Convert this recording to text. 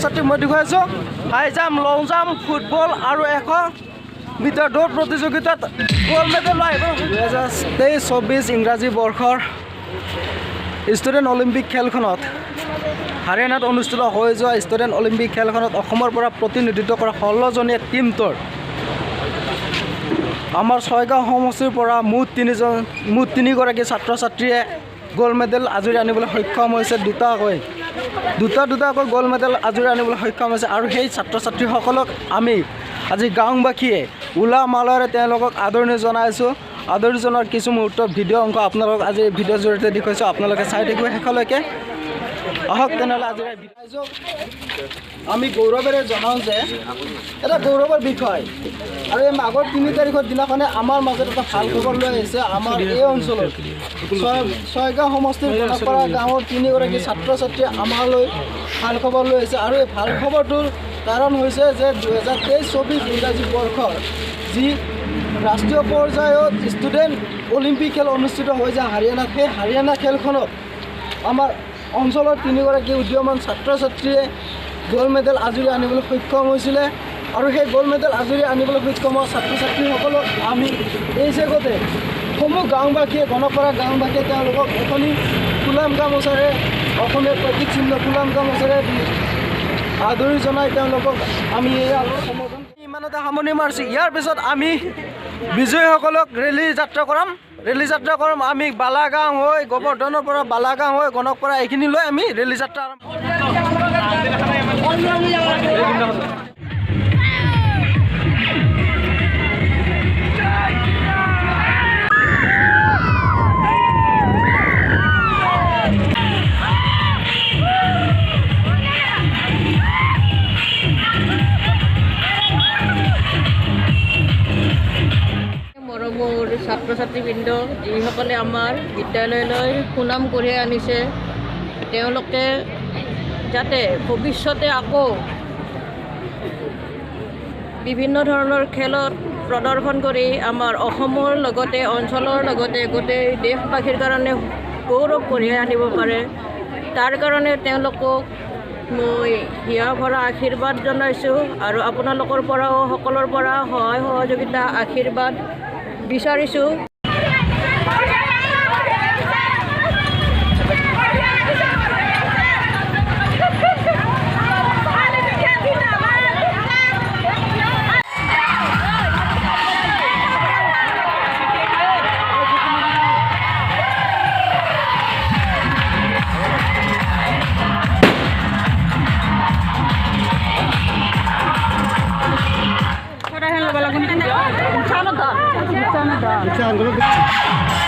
ছাত্ৰীক মই দেখুৱাইছোঁ হাই জাম্প, লং জাম্প, ফুটবল আৰু 100 মিটাৰ দৌৰ প্ৰতিযোগিতাত গ'ল্ড মেডেল লৈ আহিব। 2023-24 ইংৰাজী বৰ্ষৰ ষ্টুডেণ্ট অলিম্পিক খেলখনত হাৰিয়ানাত অনুষ্ঠিত হৈ যোৱা ষ্টুডেণ্ট অলিম্পিক খেলখনত অসমৰ পৰা প্ৰতিনিধিত্ব কৰা 16জনীয়া টীমটোৰ আমাৰ ছয়গাঁও সমষ্টিৰ পৰা মুঠ 3গৰাকী ছাত্ৰ ছাত্ৰীয়ে গ'ল্ড মেডেল আজুৰি আনিবলৈ সক্ষম হৈছে। দুটাকৈ গ'ল্ড মেডেল আজুৰি আনিবলৈ সক্ষম হৈছে আৰু সেই ছাত্ৰ ছাত্ৰীসকলক আমি আজি গাঁওবাসীয়ে উলহ মালহেৰে তেওঁলোকক আদৰণি জনাইছোঁ। আদৰণি জনোৱাৰ কিছু মুহূৰ্তৰ ভিডিঅ' অংশ আপোনালোকক আজি ভিডিঅ'ৰ জৰিয়তে দেখুৱাইছোঁ। আপোনালোকে চাই থাকিব শেষলৈকে। আহক তেনেহ'লে আজি আমি গৌৰৱেৰে জনাওঁ যে এটা গৌৰৱৰ বিষয় আৰু এই মাঘৰ 3 তাৰিখৰ দিনাখনে আমাৰ মাজত এটা ভাল খবৰ লৈ আহিছে। আমাৰ এই অঞ্চলত ছয়গাঁও সমষ্টিৰ গণপাৰা গাঁৱৰ 3গৰাকী ছাত্ৰ ছাত্ৰীয়ে আমালৈ ভাল খবৰ লৈ আহিছে আৰু এই ভাল খবৰটোৰ কাৰণ হৈছে যে 2023-24 ইংৰাজী বৰ্ষৰ যি ৰাষ্ট্ৰীয় পৰ্যায়ত ষ্টুডেণ্ট অলিম্পিক খেল অনুষ্ঠিত হৈ যায় হাৰিয়ানাত, সেই হাৰিয়ানা খেলখনত আমাৰ অঞ্চলৰ 3গৰাকী উদীয়মান ছাত্ৰ ছাত্ৰীয়ে গ'ল্ড মেডেল আজুৰি আনিবলৈ সক্ষম হৈছিলে আৰু সেই গ'ল্ড মেডেল আজুৰি আনিবলৈ সক্ষম হোৱা ছাত্ৰ ছাত্ৰীসকলক আমি এই জেগতে সমূহ গাঁওবাসীয়ে গণপাৰা গাঁওবাসীয়ে তেওঁলোকক এখনি ফুলাম গামোচাৰে অসমীয়া প্ৰতীক চিহ্ন ফুলাম গামোচাৰে আদৰি জনাই তেওঁলোকক আমি ইমানতে সামৰণি মাৰিছোঁ। ইয়াৰ পিছত আমি বিজয়ীসকলক ৰেলী যাত্ৰা কৰাম। আমি বালাগাঁও হৈ গোবৰ্ধনৰ পৰা বালাগাঁও হৈ গণকপাৰা এইখিনি লৈ আমি ৰেলী যাত্ৰা আৰম্ভ মোৰ ছাত্ৰ ছাত্ৰীবৃন্দ যিসকলে আমাৰ বিদ্যালয়লৈ সুনাম কঢ়িয়াই আনিছে, তেওঁলোকে যাতে ভৱিষ্যতে আকৌ বিভিন্ন ধৰণৰ খেলত প্ৰদৰ্শন কৰি আমাৰ অসমৰ লগতে অঞ্চলৰ লগতে গোটেই দেশবাসীৰ কাৰণে গৌৰৱ কঢ়িয়াই আনিব পাৰে, তাৰ কাৰণে তেওঁলোকক মই হিয়া ভৰা আশীৰ্বাদ জনাইছোঁ আৰু আপোনালোকৰ পৰাও সকলৰ পৰা সহায় সহযোগিতা আশীৰ্বাদ বিচাৰিছোঁ। Jangan